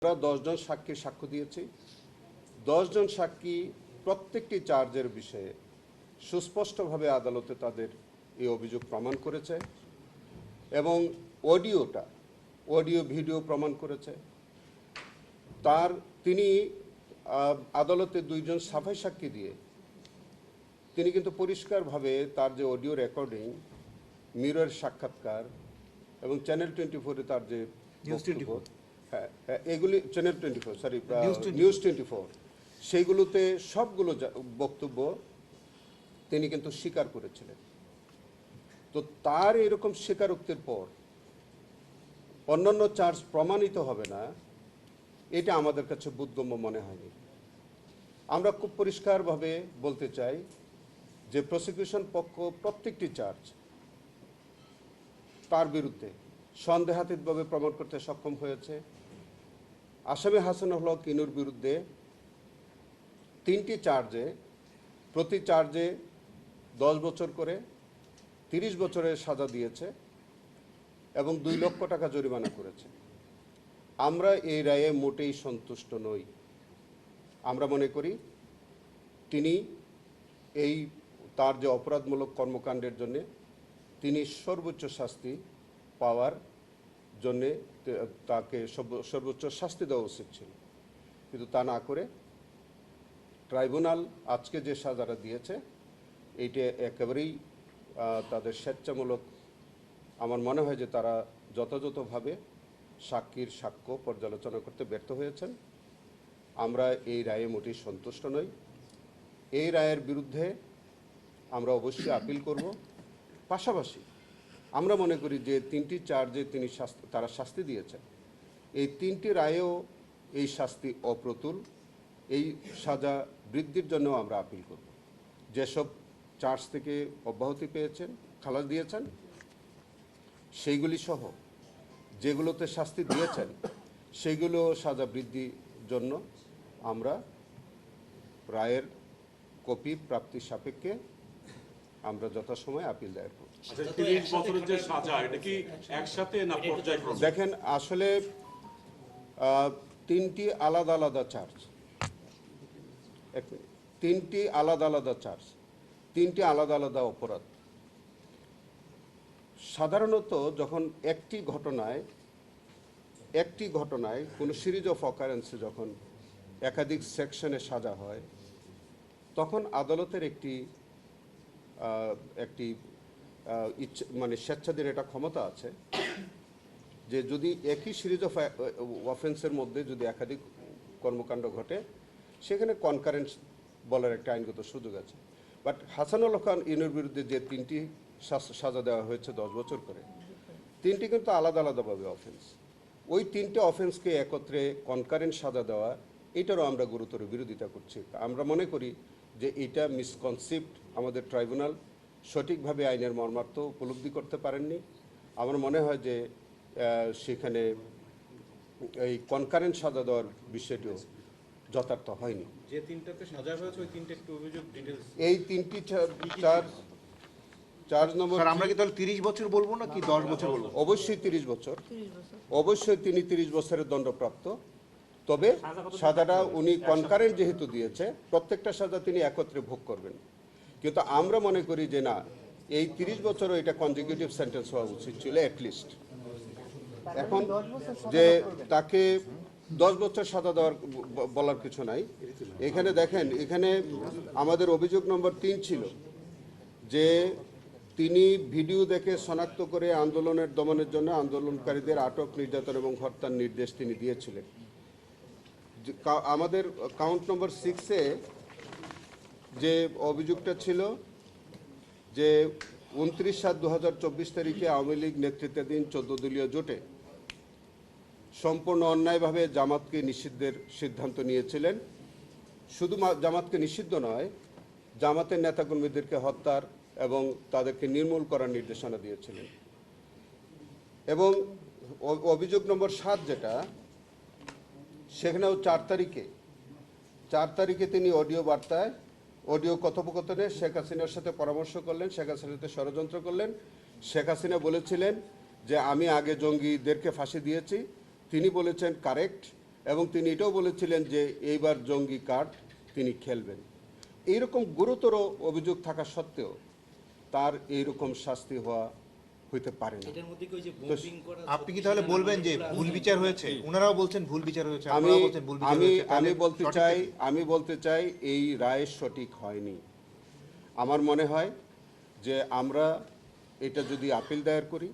আমরা 10 জন সাক্ষীর সাক্ষ্য দিয়েছি। 10 জন সাক্ষী প্রত্যেকটি চার্জের বিষয়ে সুস্পষ্টভাবে আদালতে তাদের এই অভিযোগ প্রমাণ করেছে এবং অডিও ভিডিও প্রমাণ করেছে। তিনি আদালতে 2 জন সাফাই সাক্ষী দিয়ে তিনি কিন্তু পরিষ্কারভাবে তার যে অডিও রেকর্ডিং, মিরর সাক্ষাৎকার এবং চ্যানেল 24-এ তার যে এগুলি চ্যানেল 24 নিউজ 24 সেইগুলোতে সবগুলো বক্তব্য তিনি কিন্তু স্বীকার করেছিলেন। তো তার এরকম স্বীকারোক্তির পর অন্যান্য চার্জ প্রমাণিত হবে না, এটা আমাদের কাছে বোধগম্য মনে হয়নি। আমরা খুব পরিষ্কারভাবে বলতে চাই যে প্রসিকিউশন পক্ষ প্রত্যেকটি চার্জ তার বিরুদ্ধে সন্দেহাতীতভাবে প্রমাণ করতে সক্ষম হয়েছে। আসামি হাসানুল হক ইনুর বিরুদ্ধে 3টি চার্জে প্রতি চার্জে 10 বছর করে 30 বছরের সাজা দিয়েছে এবং 2 লক্ষ টাকা জরিমানা করেছে। আমরা এই রায়ে মোটেই সন্তুষ্ট নই। আমরা মনে করি তিনি তার যে অপরাধমূলক কর্মকাণ্ডের জন্য তিনি সর্বোচ্চ শাস্তি পাওয়ার জন্যে তাকে সর্বোচ্চ শাস্তি দেওয়া উচিত ছিল, কিন্তু তা না করে ট্রাইব্যুনাল আজকে যে সাজাটা দিয়েছে এইটা একেবারেই তাদের স্বেচ্ছামূলক। আমার মনে হয় যে তারা যথাযথভাবে সাক্ষীর সাক্ষ্য পর্যালোচনা করতে ব্যর্থ হয়েছেন। আমরা এই রায়ে মোটেই সন্তুষ্ট নই। এই রায়ের বিরুদ্ধে আমরা অবশ্যই আপিল করব। পাশাপাশি আমরা মনে করি যে 3টি চার্জে তারা শাস্তি দিয়েছেন, এই 3টি রায়েও এই শাস্তি অপ্রতুল। এই সাজা বৃদ্ধির জন্য আমরা আপিল করব। যেসব চার্জ থেকে অব্যাহতি পেয়েছেন, খালাস দিয়েছেন, সেইগুলি সহ যেগুলোতে শাস্তি দিয়েছেন সেইগুলো সাজা বৃদ্ধির জন্য আমরা রায়ের কপি প্রাপ্তির সাপেক্ষে আমরা যথাসময়ে আপিল দায়ের করব। দেখেন, আসলে 3টি আলাদা আলাদা চার্জ, 3টি আলাদা আলাদা চার্জ, 3টি আলাদা আলাদা অপরাধ। সাধারণত যখন একটি ঘটনায় কোনো সিরিজ অফ অকারেন্সে যখন একাধিক সেকশনে সাজা হয়, তখন আদালতের একটি মানে স্বেচ্ছাধীন একটা ক্ষমতা আছে যে যদি একই সিরিজ অফ অফেন্সের মধ্যে যদি একাধিক কর্মকাণ্ড ঘটে, সেখানে কনকারেন্ট বলার একটা আইনগত সুযোগ আছে। বাট হাসানুল হক ইনুর বিরুদ্ধে যে 3টি সাজা দেওয়া হয়েছে 10 বছর করে, 3টি কিন্তু আলাদা আলাদাভাবে অফেন্স। ওই 3টে অফেন্সকে একত্রে কনকারেন্ট সাজা দেওয়া, এটারও আমরা গুরুতর বিরোধিতা করছি। আমরা মনে করি যে এটা মিসকনসেপ্ট, আমাদের ট্রাইব্যুনাল সঠিকভাবে আইনের মর্মার্থ উপলব্ধি করতে পারেননি। আমার মনে হয় যে সেখানে এই কনকারেন্ট সাজা দেওয়ার বিষয়টিও যথার্থ হয়নি। যে 3টাতে সাজা হয়েছে ওই 3টে একটু অভিযোগ ডিটেইলস। এই 3টি চার্জ নম্বর, আমরা কি তাহলে 30 বছর বলবো না কি 10 বছর বলবো? অবশ্যই 30 বছর, অবশ্যই তিনি 30 বছরের দণ্ডপ্রাপ্ত। তবে সাজাটা উনি কনকারেন্ট যেহেতু দিয়েছে, প্রত্যেকটা সাজা তিনি একত্রে ভোগ করবেন। কিন্তু আমরা মনে করি যে না, এই 30 বছরও এটা কনজিকিউটিভ সেন্টেন্স হওয়া উচিত ছিল অ্যাটলিস্ট। এখন যে তাকে 10 বছর সাজা দেওয়ার বলার কিছু নাই। এখানে দেখেন, এখানে আমাদের অভিযোগ নম্বর 3 ছিল যে তিনি ভিডিও দেখে শনাক্ত করে আন্দোলনের দমনের জন্য আন্দোলনকারীদের আটক, নির্যাতন এবং হত্যার নির্দেশ তিনি দিয়েছিলেন। আমাদের কাউন্ট নম্বর 6-এ যে অভিযোগটা ছিল যে 29/7/2024 তারিখে আওয়ামী লীগ নেতৃত্বাধীন 14 দলীয় জোটে সম্পূর্ণ অন্যায়ভাবে জামাতকে নিষিদ্ধের সিদ্ধান্ত নিয়েছিলেন। শুধু জামাতকে নিষিদ্ধ নয়, জামাতের নেতাকর্মীদেরকে হত্যার এবং তাদেরকে নির্মূল করার নির্দেশনা দিয়েছিলেন। এবং অভিযোগ নম্বর 7 যেটা, সেখানেও 4 তারিখে তিনি অডিও কথোপকথনে শেখ হাসিনার সাথে পরামর্শ করলেন, শেখ হাসিনার সাথে ষড়যন্ত্র করলেন। শেখ হাসিনা বলেছিলেন যে আমি আগে জঙ্গিদেরকে ফাঁসি দিয়েছি, তিনি বলেছেন কারেক্ট, এবং তিনি এটাও বলেছিলেন যে এইবার জঙ্গি কার্ড তিনি খেলবেন। এইরকম গুরুতর অভিযোগ থাকা সত্ত্বেও তার এইরকম শাস্তি হইতে পারে না। এটার মধ্যে কি ওই যে বোম্বিং করা আপনি কি তাহলে বলবেন যে ভুল বিচার হয়েছে? ওনারাও বলছেন ভুল বিচার হয়েছে, আমি আপনারাও বলছেন ভুল বিচার আমি হয়েছে। তাহলে আমি বলতে সঠিক চাই কি? আমি বলতে চাই এই রায় সঠিক হয়নি। আমার মনে হয় যে আমরা এটা যদি আপিল দায়ের করি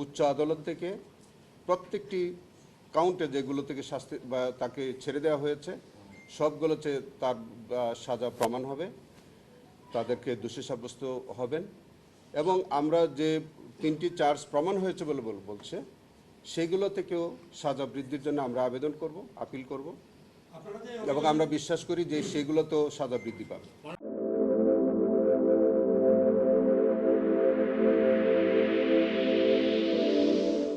উচ্চ আদালত থেকে, প্রত্যেকটি কাউন্টে যেগুলো থেকে শাস্তি বা তাকে ছেড়ে দেওয়া হয়েছে সবগুলোতে তার সাজা প্রমাণ হবে, তাদেরকে দোষী সাব্যস্ত হবেন, এবং আমরা যে 3টি চার্জ প্রমাণ হয়েছে বলে বলছে সেগুলো থেকেও সাজা বৃদ্ধির জন্য আমরা আবেদন করব, আপিল করব, এবং আমরা বিশ্বাস করি যে সেগুলোতেও সাজা বৃদ্ধি পাবে।